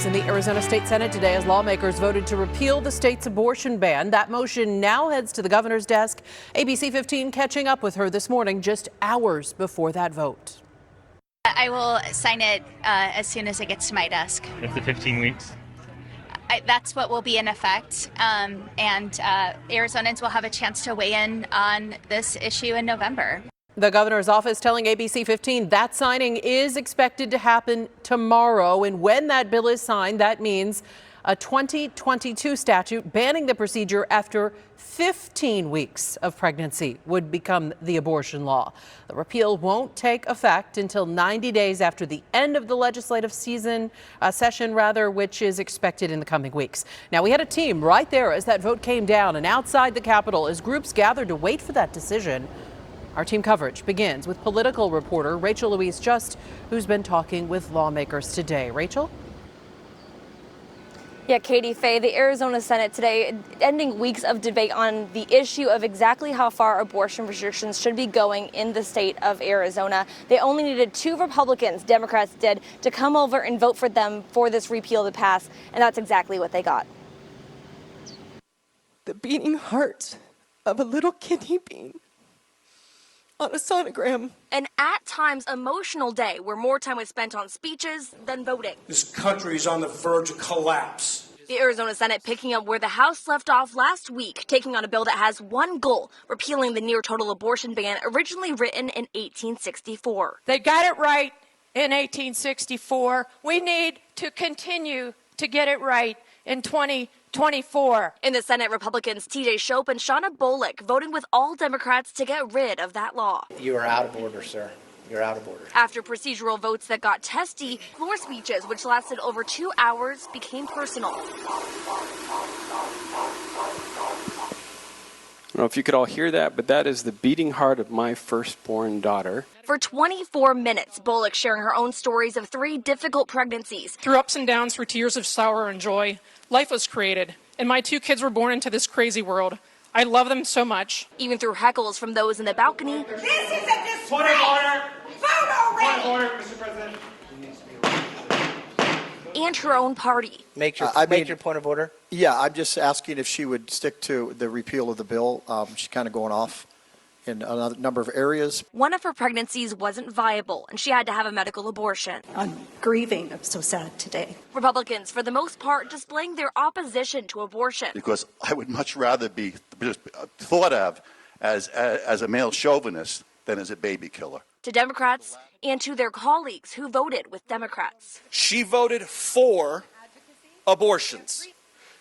in the Arizona State Senate today as lawmakers voted to repeal the state's abortion ban. That motion now heads to the governor's desk. ABC 15 catching up with her this morning, just hours before that vote. I will sign it as soon as it gets to my desk. It's the 15 weeks. That's what will be in effect, and Arizonans will have a chance to weigh in on this issue in November. The governor's office telling ABC 15 that signing is expected to happen tomorrow. And when that bill is signed, that means a 2022 statute banning the procedure after 15 weeks of pregnancy would become the abortion law. The repeal won't take effect until 90 days after the end of the legislative session, which is expected in the coming weeks. Now, we had a team right there as that vote came down and outside the Capitol as groups gathered to wait for that decision. Our team coverage begins with political reporter Rachel Louise Just, who's been talking with lawmakers today. Rachel? Yeah, Katie Faye, the Arizona Senate today ending weeks of debate on the issue of exactly how far abortion restrictions should be going in the state of Arizona. They only needed 2 Republicans, Democrats did, to come over and vote for them for this repeal to pass, and that's exactly what they got. The beating heart of a little kidney bean on a sonogram. An at times emotional day where more time was spent on speeches than voting. This country is on the verge of collapse. The Arizona Senate picking up where the House left off last week, taking on a bill that has one goal, repealing the near total abortion ban originally written in 1864. They got it right in 1864. We need to continue to get it right in 2024. In the Senate, Republicans T.J. Shope and Shauna Bullock voting with all Democrats to get rid of that law. You are out of order, sir. You're out of order. After procedural votes that got testy, floor speeches, which lasted over 2 hours, became personal. I don't know if you could all hear that, but that is the beating heart of my firstborn daughter. For 24 minutes, Bullock sharing her own stories of 3 difficult pregnancies. Through ups and downs, through tears of sorrow and joy, life was created, and my 2 kids were born into this crazy world. I love them so much. Even through heckles from those in the balcony. This is a disgrace! Point of order! Vote already! Point of order, Mr. President. And her own party. Make your point of order. Yeah, I'm just asking if she would stick to the repeal of the bill. She's kind of going off in a number of areas. One of her pregnancies wasn't viable, and she had to have a medical abortion. I'm grieving. I'm so sad today. Republicans, for the most part, displaying their opposition to abortion. Because I would much rather be thought of as a male chauvinist than as a baby killer. To Democrats and to their colleagues who voted with Democrats. She voted for abortions.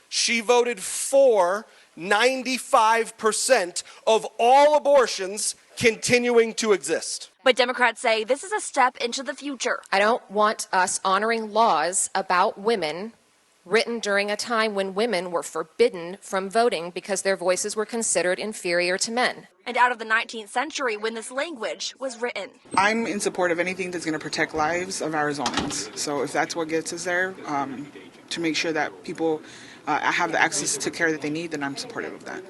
She voted for 95% of all abortions continuing to exist. But Democrats say this is a step into the future. I don't want us honoring laws about women written during a time when women were forbidden from voting because their voices were considered inferior to men. And out of the 19th century when this language was written. I'm in support of anything that's going to protect lives of Arizonans. So if that's what gets us there, to make sure that people have the access to care that they need, then I'm supportive of that.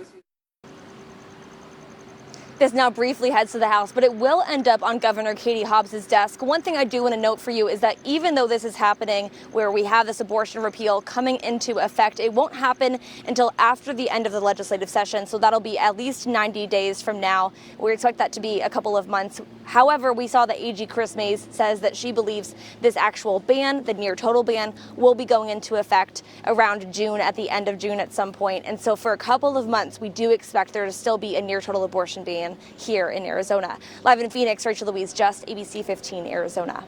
This now briefly heads to the House, but it will end up on Governor Katie Hobbs' desk. One thing I do want to note for you is that even though this is happening, where we have this abortion repeal coming into effect, it won't happen until after the end of the legislative session. So that'll be at least 90 days from now. We expect that to be a couple of months. However, we saw that AG Chris Mays says that she believes this actual ban, the near total ban, will be going into effect around June, at the end of June at some point. And so for a couple of months, we do expect there to still be a near total abortion ban here in Arizona. Live in Phoenix, Rachel Louise Just, ABC 15, Arizona.